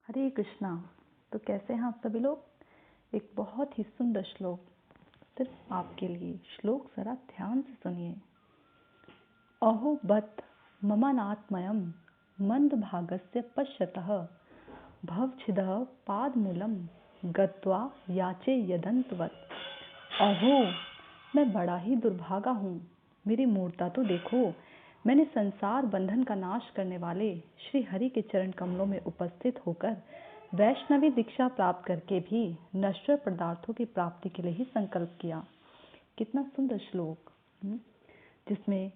हरे कृष्णा। तो कैसे हैं आप सभी लोग। एक बहुत ही सुंदर श्लोक सिर्फ आपके लिए। श्लोक जरा ध्यान से सुनिए। अहो बत ममानात्मयम् मंद भागस्य पश्यतः भवच्छिदः पादमूलम गत्वा याचे यदंतवत्। अहो, मैं बड़ा ही दुर्भागा हूँ, मेरी मूर्ता तो देखो। मैंने संसार बंधन का नाश करने वाले श्री हरि के चरण कमलों में उपस्थित होकर वैष्णवी दीक्षा प्राप्त करके भी नश्वर पदार्थों की प्राप्ति के लिए ही संकल्प किया। कितना सुंदर श्लोक, जिसमें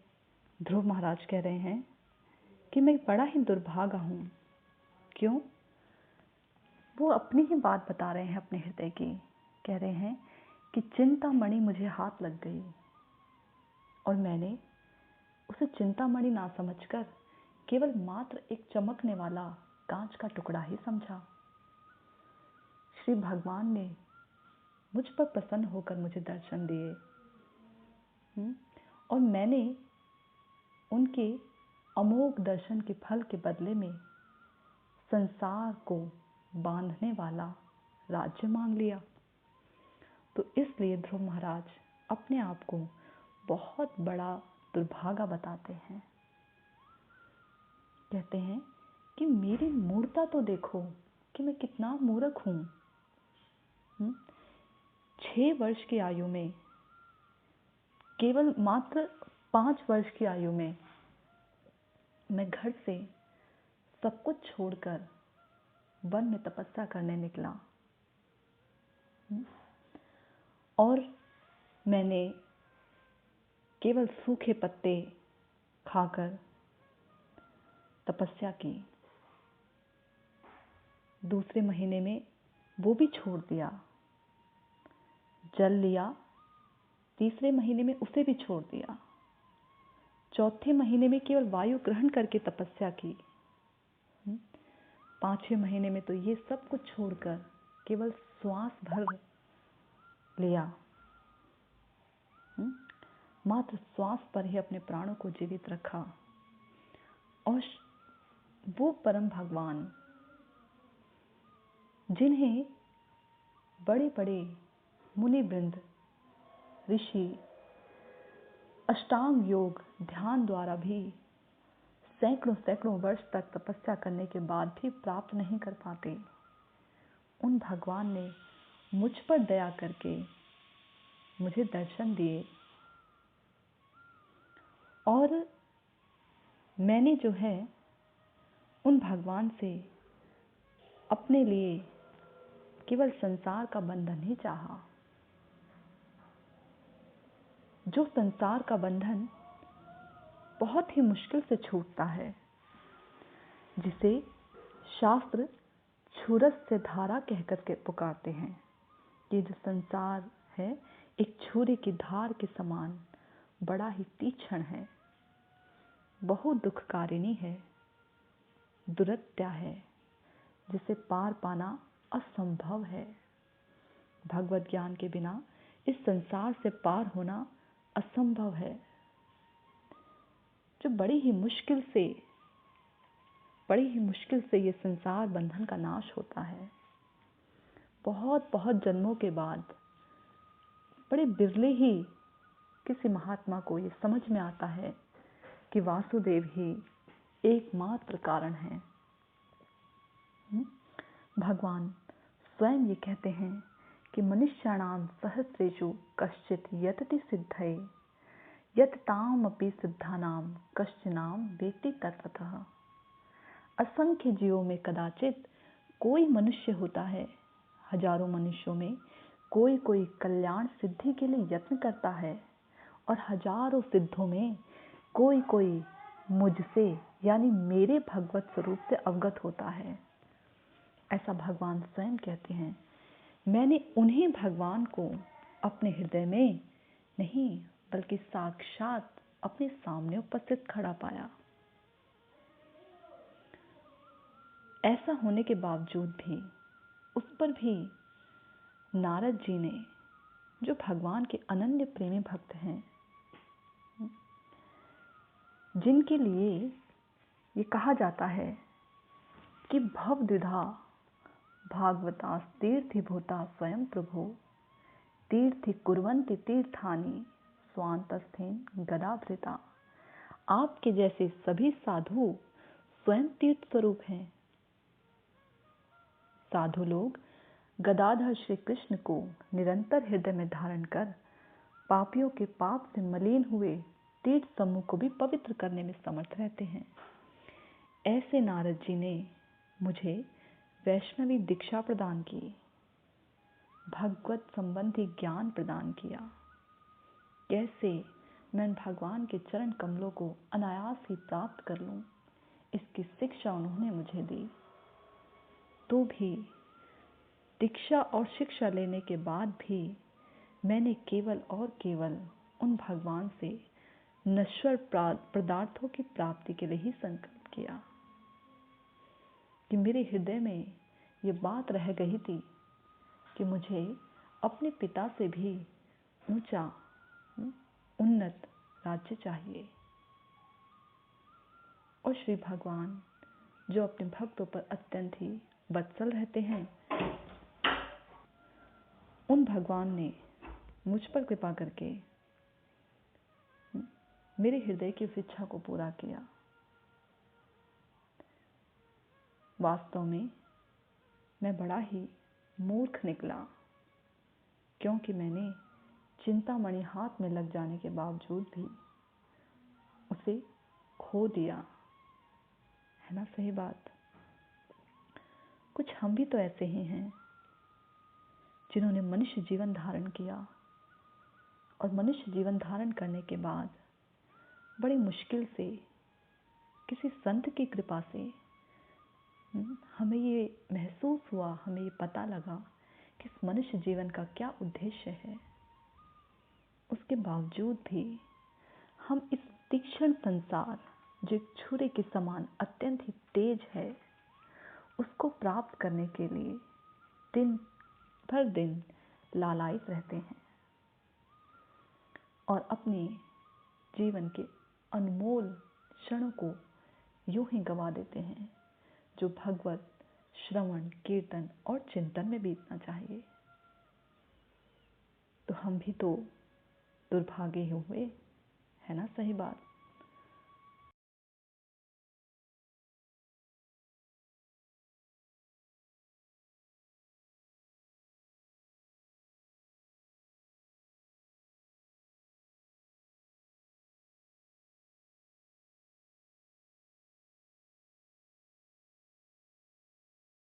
ध्रुव महाराज कह रहे हैं कि मैं बड़ा ही दुर्भागा हूँ। क्यों? वो अपनी ही बात बता रहे हैं, अपने हृदय की। कह रहे हैं कि चिंतामणि मुझे हाथ लग गई और मैंने उसे चिंतामणि ना समझकर केवल मात्र एक चमकने वाला कांच का टुकड़ा ही समझा। श्री भगवान ने मुझ पर प्रसन्न होकर मुझे दर्शन दिए और मैंने उनके अमोघ दर्शन के फल के बदले में संसार को बांधने वाला राज्य मांग लिया। तो इसलिए ध्रुव महाराज अपने आप को बहुत बड़ा दुर्भागा बताते हैं। कहते हैं कि मेरी मूर्ता तो देखो कि मैं कितना मूर्ख हूँ। 6 वर्ष की आयु में, केवल मात्र 5 वर्ष की आयु में मैं घर से सब कुछ छोड़कर वन में तपस्या करने निकला और मैंने केवल सूखे पत्ते खाकर तपस्या की। दूसरे महीने में वो भी छोड़ दिया। जल लिया, तीसरे महीने में उसे भी छोड़ दिया। चौथे महीने में केवल वायु ग्रहण करके तपस्या की। 5वें महीने में तो ये सब कुछ छोड़कर केवल श्वास भर लिया। मात्र श्वास पर ही अपने प्राणों को जीवित रखा। और वो परम भगवान, जिन्हें बड़े बड़े मुनि वृंद, ऋषि अष्टांग योग ध्यान द्वारा भी सैकड़ों वर्ष तक तपस्या करने के बाद भी प्राप्त नहीं कर पाते, उन भगवान ने मुझ पर दया करके मुझे दर्शन दिए। और मैंने जो है उन भगवान से अपने लिए केवल संसार का बंधन ही चाहा। जो संसार का बंधन बहुत ही मुश्किल से छूटता है, जिसे शास्त्र छुरस से धारा कहकर के पुकारते हैं। ये जो संसार है एक छुरी की धार के समान बड़ा ही तीक्ष्ण है, बहुत दुखकारिणी है, दुरत्या है, जिसे पार पाना असंभव है। भगवत ज्ञान के बिना इस संसार से पार होना असंभव है। जो बड़ी ही मुश्किल से ये संसार बंधन का नाश होता है। बहुत जन्मों के बाद बड़े बिरले ही किसी महात्मा को ये समझ में आता है कि वासुदेव ही एकमात्र कारण है। भगवान स्वयं ये कहते हैं कि मनुष्याणां सहस्रेषु कश्चित् यतति सिद्धये यत तामपि सिद्धानां कश्चनां वेत्ति तत्त्वतः। असंख्य जीवों में कदाचित कोई मनुष्य होता है, हजारों मनुष्यों में कोई कल्याण सिद्धि के लिए यत्न करता है, और हजारों सिद्धों में कोई मुझसे यानी मेरे भगवत स्वरूप से अवगत होता है। ऐसा भगवान स्वयं कहते हैं। मैंने उन्हीं भगवान को अपने हृदय में नहीं बल्कि साक्षात अपने सामने उपस्थित खड़ा पाया। ऐसा होने के बावजूद भी उस पर भी नारद जी ने, जो भगवान के अनन्य प्रेमी भक्त हैं, जिनके लिए ये कहा जाता है कि भव द्विधा भागवतास्तीर्थीभूता स्वयं प्रभो तीर्थि कुर्वन्ति तीर्थानि स्वान्तस्थेन गदाधृता। आपके जैसे सभी साधु स्वयं तीर्थ स्वरूप हैं। साधु लोग गदाधर श्री कृष्ण को निरंतर हृदय में धारण कर पापियों के पाप से मलिन हुए तीर्थ समूह को भी पवित्र करने में समर्थ रहते हैं। ऐसे नारद जी ने मुझे वैष्णवी दीक्षा प्रदान की, भगवत संबंधी ज्ञान प्रदान किया। कैसे मैं भगवान के चरण कमलों को अनायास ही प्राप्त कर लूं, इसकी शिक्षा उन्होंने मुझे दी। तो भी दीक्षा और शिक्षा लेने के बाद भी मैंने केवल और केवल उन भगवान से नश्वर पदार्थों की प्राप्ति के लिए ही संकल्प किया कि मेरे हृदय में ये बात रह गई थी कि मुझे अपने पिता से भी ऊंचा उन्नत राज्य चाहिए। और श्री भगवान जो अपने भक्तों पर अत्यंत ही वत्सल रहते हैं, उन भगवान ने मुझ पर कृपा करके मेरे हृदय की उस इच्छा को पूरा किया। वास्तव में मैं बड़ा ही मूर्ख निकला, क्योंकि मैंने चिंतामणि हाथ में लग जाने के बावजूद भी उसे खो दिया, है ना सही बात। कुछ हम भी तो ऐसे ही हैं जिन्होंने मनुष्य जीवन धारण किया और मनुष्य जीवन धारण करने के बाद बड़ी मुश्किल से किसी संत की कृपा से हमें ये महसूस हुआ, हमें ये पता लगा कि इस मनुष्य जीवन का क्या उद्देश्य है। उसके बावजूद भी हम इस तीक्ष्ण संसार जो एक छुरे के समान अत्यंत ही तेज है, उसको प्राप्त करने के लिए दिन भर दिन लालायित रहते हैं और अपने जीवन के अनमोल क्षणों को यूं ही गवा देते हैं जो भगवत श्रवण, कीर्तन और चिंतन में बीतना चाहिए। तो हम भी तो दुर्भागे हुए, है ना सही बात।